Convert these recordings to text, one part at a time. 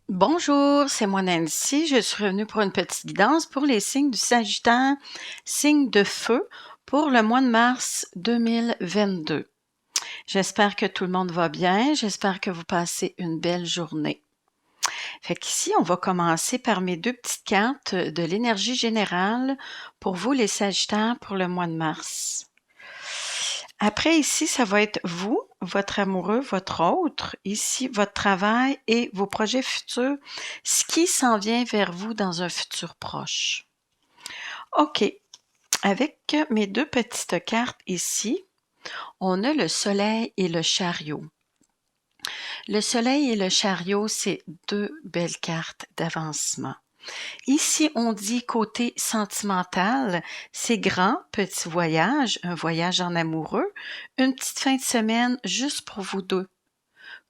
Bonjour, c'est moi Nancy. Je suis revenue pour une petite guidance pour les signes du Sagittaire, signe de feu, pour le mois de mars 2022. J'espère que tout le monde va bien. J'espère que vous passez une belle journée. Fait qu'ici, on va commencer par mes deux petites cartes de l'énergie générale pour vous, les Sagittaires, pour le mois de mars. Après, ici, ça va être vous, votre amoureux, votre autre, ici, votre travail et vos projets futurs, ce qui s'en vient vers vous dans un futur proche. OK. Avec mes deux petites cartes ici, on a le soleil et le chariot. Le soleil et le chariot, c'est deux belles cartes d'avancement. Ici, on dit côté sentimental, c'est grand, petit voyage, un voyage en amoureux, une petite fin de semaine juste pour vous deux.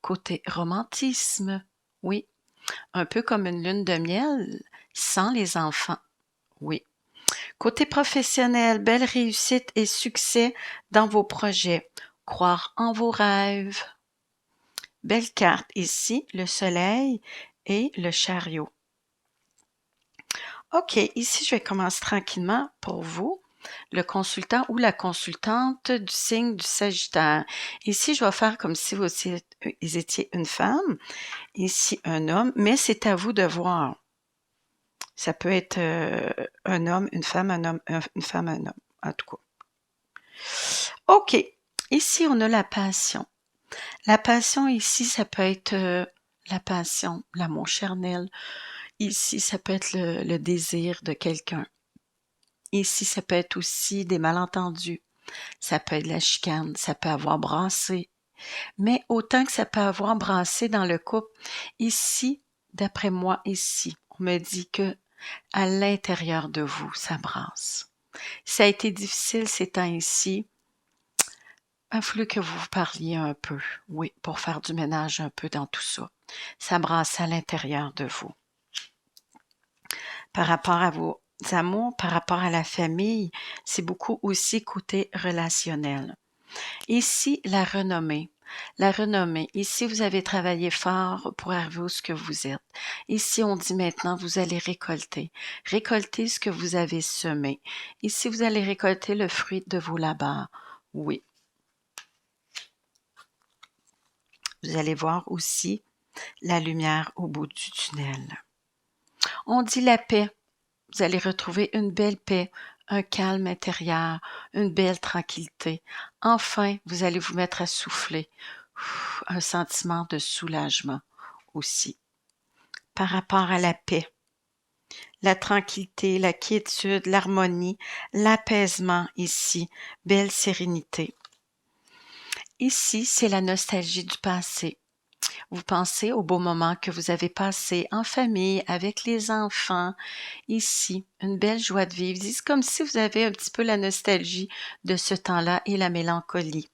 Côté romantisme, oui, un peu comme une lune de miel sans les enfants, oui. Côté professionnel, belle réussite et succès dans vos projets. Croire en vos rêves. Belle carte ici, le soleil et le chariot. OK, ici, je vais commencer tranquillement pour vous, le consultant ou la consultante du signe du Sagittaire. Ici, je vais faire comme si vous étiez une femme, ici un homme, mais c'est à vous de voir. Ça peut être un homme, une femme, un homme, une femme, un homme, en tout cas. OK, ici, on a la passion. La passion, ici, ça peut être la passion, l'amour charnel. Ici, ça peut être le désir de quelqu'un. Ici, ça peut être aussi des malentendus. Ça peut être la chicane, ça peut avoir brassé. Mais autant que ça peut avoir brassé dans le couple, ici, d'après moi, ici, on me dit que à l'intérieur de vous, ça brasse. Ça a été difficile ces temps-ci. Il a fallu que vous vous parliez un peu, oui, pour faire du ménage un peu dans tout ça. Ça brasse à l'intérieur de vous. Par rapport à vos amours, par rapport à la famille, c'est beaucoup aussi côté relationnel. Ici, la renommée. La renommée. Ici, vous avez travaillé fort pour arriver où ce que vous êtes. Ici, on dit maintenant, vous allez récolter. Récolter ce que vous avez semé. Ici, vous allez récolter le fruit de vos labeurs. Oui. Vous allez voir aussi la lumière au bout du tunnel. On dit la paix. Vous allez retrouver une belle paix, un calme intérieur, une belle tranquillité. Enfin, vous allez vous mettre à souffler. Un sentiment de soulagement aussi. Par rapport à la paix, la tranquillité, la quiétude, l'harmonie, l'apaisement ici, belle sérénité. Ici, c'est la nostalgie du passé. Vous pensez aux beaux moments que vous avez passés en famille, avec les enfants. Ici, une belle joie de vivre. C'est comme si vous avez un petit peu la nostalgie de ce temps-là et la mélancolie.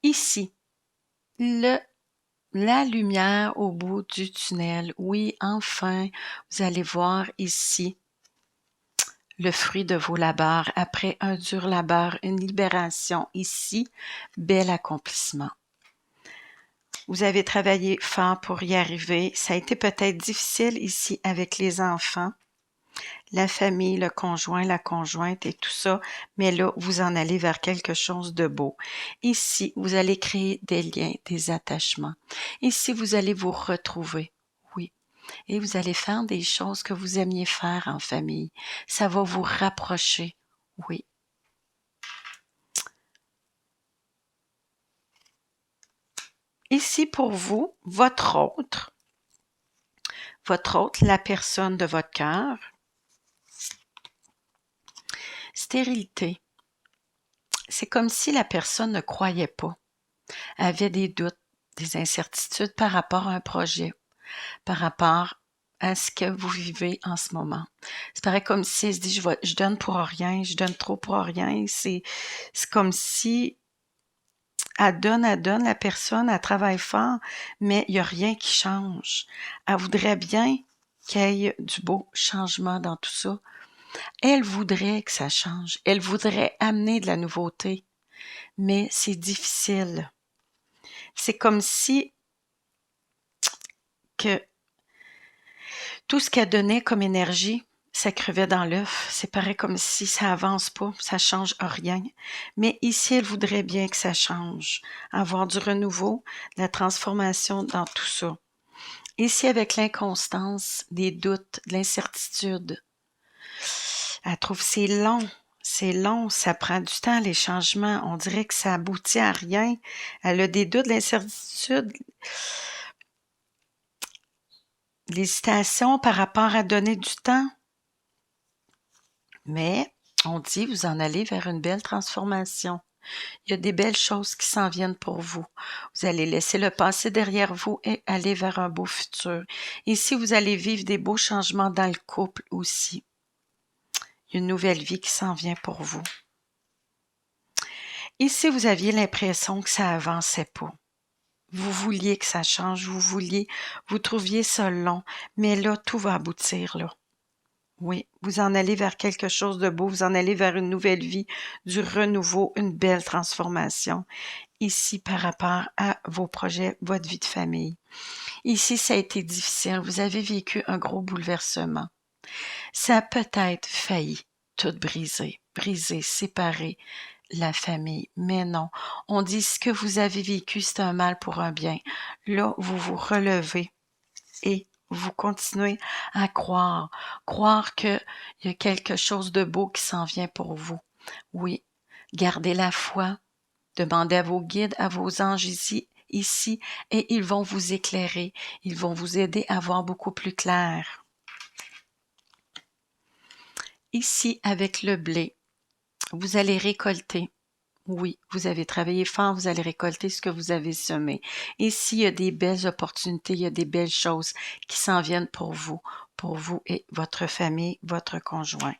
Ici, la lumière au bout du tunnel. Oui, enfin, vous allez voir ici le fruit de vos labeurs. Après un dur labeur, une libération ici, bel accomplissement. Vous avez travaillé fort pour y arriver. Ça a été peut-être difficile ici avec les enfants, la famille, le conjoint, la conjointe et tout ça, mais là, vous en allez vers quelque chose de beau. Ici, vous allez créer des liens, des attachements. Ici, vous allez vous retrouver. Oui. Et vous allez faire des choses que vous aimiez faire en famille. Ça va vous rapprocher. Oui. Ici, pour vous, votre autre, la personne de votre cœur. Stérilité. C'est comme si la personne ne croyait pas, avait des doutes, des incertitudes par rapport à un projet, par rapport à ce que vous vivez en ce moment. C'est pareil comme si elle se dit, je donne pour rien, je donne trop pour rien. C'est comme si elle donne, la personne, elle travaille fort, mais il n'y a rien qui change. Elle voudrait bien qu'il y ait du beau changement dans tout ça. Elle voudrait que ça change. Elle voudrait amener de la nouveauté. Mais c'est difficile. C'est comme si que tout ce qu'elle donnait comme énergie, ça crevait dans l'œuf. C'est pareil comme si ça avance pas, ça change rien. Mais ici, elle voudrait bien que ça change, avoir du renouveau, de la transformation dans tout ça. Ici, avec l'inconstance, des doutes, de l'incertitude, elle trouve que c'est long, ça prend du temps, les changements. On dirait que ça aboutit à rien. Elle a des doutes, de l'incertitude, l'hésitation par rapport à donner du temps. Mais on dit, vous en allez vers une belle transformation. Il y a des belles choses qui s'en viennent pour vous. Vous allez laisser le passé derrière vous et aller vers un beau futur. Ici, vous allez vivre des beaux changements dans le couple aussi. Il y a une nouvelle vie qui s'en vient pour vous. Ici, vous aviez l'impression que ça avançait pas. Vous vouliez que ça change, vous trouviez ça long, mais là, tout va aboutir, là. Oui, vous en allez vers quelque chose de beau, vous en allez vers une nouvelle vie, du renouveau, une belle transformation. Ici, par rapport à vos projets, votre vie de famille. Ici, ça a été difficile, vous avez vécu un gros bouleversement. Ça a peut-être failli tout briser, séparer la famille. Mais non, on dit ce que vous avez vécu, c'est un mal pour un bien. Là, vous vous relevez et vous continuez à croire qu'il y a quelque chose de beau qui s'en vient pour vous. Oui, gardez la foi, demandez à vos guides, à vos anges ici, et ils vont vous éclairer, ils vont vous aider à voir beaucoup plus clair. Ici, avec le blé, vous allez récolter. Oui, vous avez travaillé fort, vous allez récolter ce que vous avez semé. Ici, il y a des belles opportunités, il y a des belles choses qui s'en viennent pour vous et votre famille, votre conjoint.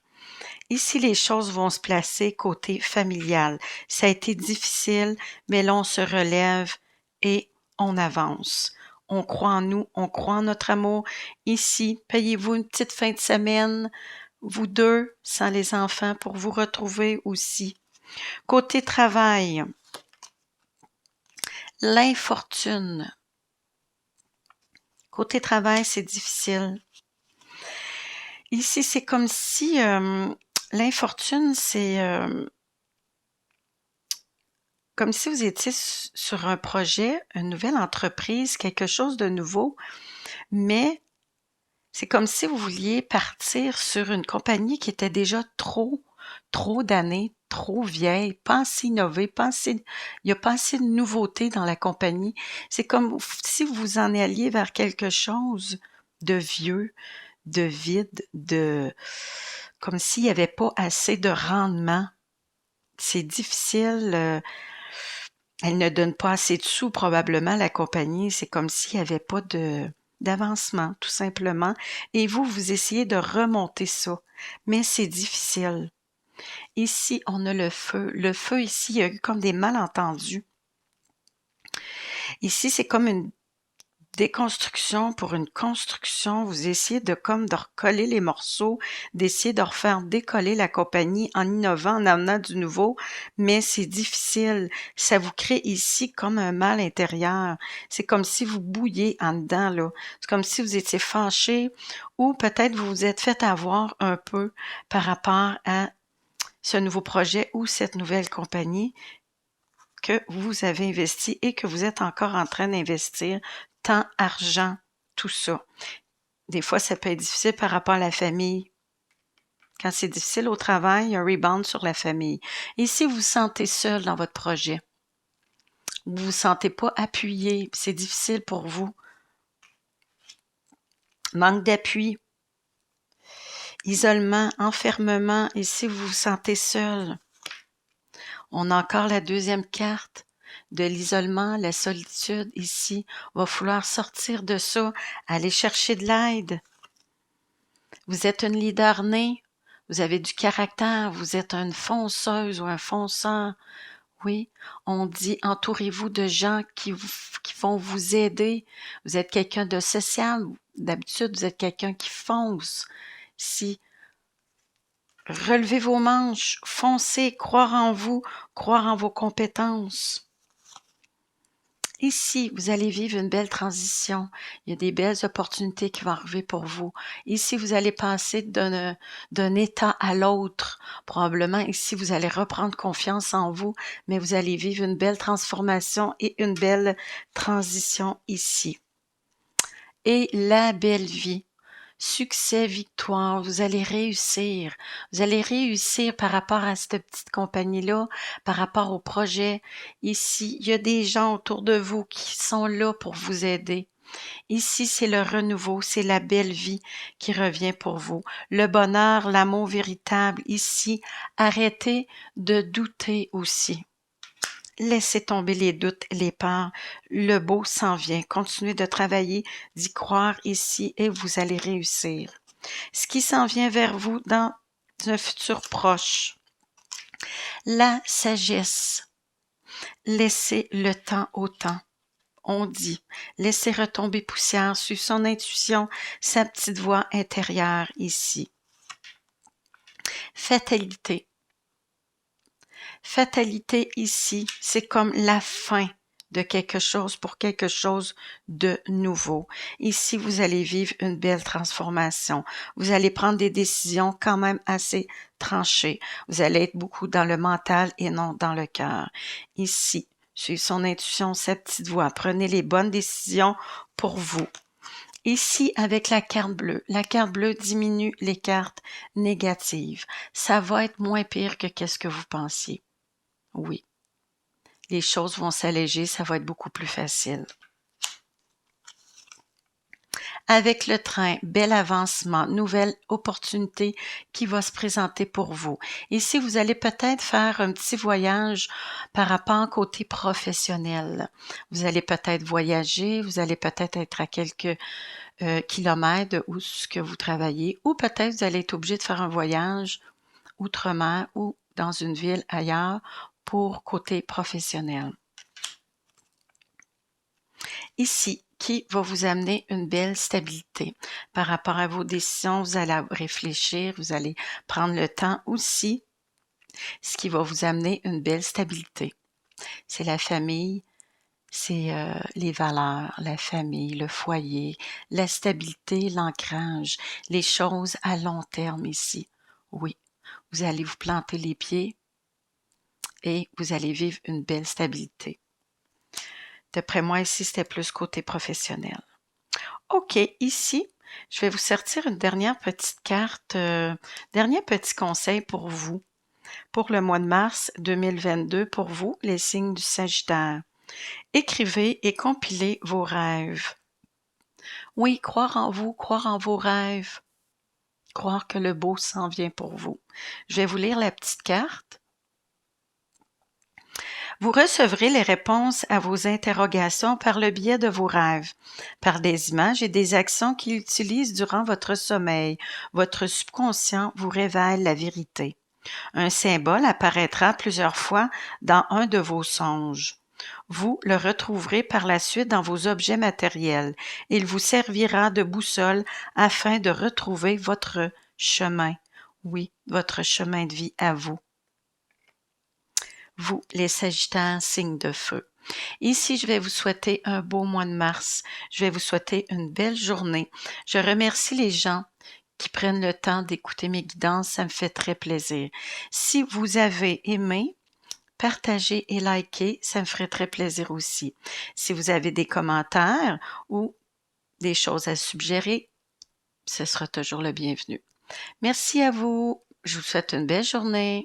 Ici, les choses vont se placer côté familial. Ça a été difficile, mais là, on se relève et on avance. On croit en nous, on croit en notre amour. Ici, payez-vous une petite fin de semaine, vous deux, sans les enfants, pour vous retrouver aussi. Côté travail, l'infortune. Côté travail, c'est difficile. Ici, c'est comme si l'infortune, c'est comme si vous étiez sur un projet, une nouvelle entreprise, quelque chose de nouveau, mais c'est comme si vous vouliez partir sur une compagnie qui était déjà trop d'années, trop vieille, pas assez innovée, il n'y a pas assez de nouveautés dans la compagnie. C'est comme si vous vous en alliez vers quelque chose de vieux, de vide, comme s'il n'y avait pas assez de rendement. C'est difficile. Elle ne donne pas assez de sous probablement, la compagnie. C'est comme s'il n'y avait pas d'avancement, tout simplement. Et vous essayez de remonter ça. Mais c'est difficile. Ici, on a le feu. Le feu, ici, il y a eu comme des malentendus. Ici, c'est comme une déconstruction pour une construction. Vous essayez de recoller les morceaux, d'essayer de refaire décoller la compagnie en innovant, en amenant du nouveau, mais c'est difficile. Ça vous crée ici comme un mal intérieur. C'est comme si vous bouillez en dedans, là. C'est comme si vous étiez fâché ou peut-être vous vous êtes fait avoir un peu par rapport à ce nouveau projet ou cette nouvelle compagnie que vous avez investi et que vous êtes encore en train d'investir, temps, argent, tout ça. Des fois, ça peut être difficile par rapport à la famille. Quand c'est difficile au travail, il y a un rebound sur la famille. Et si vous vous sentez seul dans votre projet, vous ne vous sentez pas appuyé, c'est difficile pour vous, manque d'appui, isolement, enfermement, et si vous vous sentez seul, on a encore la deuxième carte de l'isolement, la solitude ici. Il va falloir sortir de ça, aller chercher de l'aide. Vous êtes une leader née, vous avez du caractère, vous êtes une fonceuse ou un fonceur. Oui, on dit entourez-vous de gens qui vont vous aider. Vous êtes quelqu'un de social. D'habitude, vous êtes quelqu'un qui fonce. Si relevez vos manches, foncez, croire en vous, croire en vos compétences. Ici, vous allez vivre une belle transition. Il y a des belles opportunités qui vont arriver pour vous. Ici, vous allez passer d'un état à l'autre. Probablement, ici, vous allez reprendre confiance en vous, mais vous allez vivre une belle transformation et une belle transition ici. Et la belle vie. Succès, victoire, vous allez réussir. Vous allez réussir par rapport à cette petite compagnie-là, par rapport au projet. Ici, il y a des gens autour de vous qui sont là pour vous aider. Ici, c'est le renouveau, c'est la belle vie qui revient pour vous. Le bonheur, l'amour véritable. Ici, arrêtez de douter aussi. Laissez tomber les doutes, les peurs. Le beau s'en vient. Continuez de travailler, d'y croire ici et vous allez réussir. Ce qui s'en vient vers vous dans un futur proche. La sagesse. Laissez le temps au temps. On dit, laissez retomber poussière sur son intuition, sa petite voix intérieure ici. Fatalité. Fatalité ici, c'est comme la fin de quelque chose pour quelque chose de nouveau. Ici, vous allez vivre une belle transformation. Vous allez prendre des décisions quand même assez tranchées. Vous allez être beaucoup dans le mental et non dans le cœur. Ici, suivez son intuition, sa petite voix. Prenez les bonnes décisions pour vous. Ici, avec la carte bleue diminue les cartes négatives. Ça va être moins pire que qu'est-ce que vous pensiez. Oui, les choses vont s'alléger, ça va être beaucoup plus facile. Avec le train, bel avancement, nouvelle opportunité qui va se présenter pour vous. Ici, vous allez peut-être faire un petit voyage par rapport au côté professionnel. Vous allez peut-être voyager, vous allez peut-être être à quelques kilomètres où ce que vous travaillez, ou peut-être vous allez être obligé de faire un voyage outre-mer ou dans une ville ailleurs pour côté professionnel. Ici, qui va vous amener une belle stabilité. Par rapport à vos décisions, vous allez réfléchir, vous allez prendre le temps aussi, ce qui va vous amener une belle stabilité. C'est la famille, c'est les valeurs, la famille, le foyer, la stabilité, l'ancrage, les choses à long terme ici. Oui, vous allez vous planter les pieds et vous allez vivre une belle stabilité. D'après moi, ici, c'était plus côté professionnel. OK, ici, je vais vous sortir une dernière petite carte, dernier petit conseil pour vous, pour le mois de mars 2022, pour vous, les signes du Sagittaire. Écrivez et compilez vos rêves. Oui, croire en vous, croire en vos rêves, croire que le beau s'en vient pour vous. Je vais vous lire la petite carte. Vous recevrez les réponses à vos interrogations par le biais de vos rêves, par des images et des actions qu'ils utilisent durant votre sommeil. Votre subconscient vous révèle la vérité. Un symbole apparaîtra plusieurs fois dans un de vos songes. Vous le retrouverez par la suite dans vos objets matériels. Il vous servira de boussole afin de retrouver votre chemin. Oui, votre chemin de vie à vous. Vous, les Sagittaires, signes de feu. Ici, je vais vous souhaiter un beau mois de mars. Je vais vous souhaiter une belle journée. Je remercie les gens qui prennent le temps d'écouter mes guidances. Ça me fait très plaisir. Si vous avez aimé, partagez et likez. Ça me ferait très plaisir aussi. Si vous avez des commentaires ou des choses à suggérer, ce sera toujours le bienvenu. Merci à vous. Je vous souhaite une belle journée.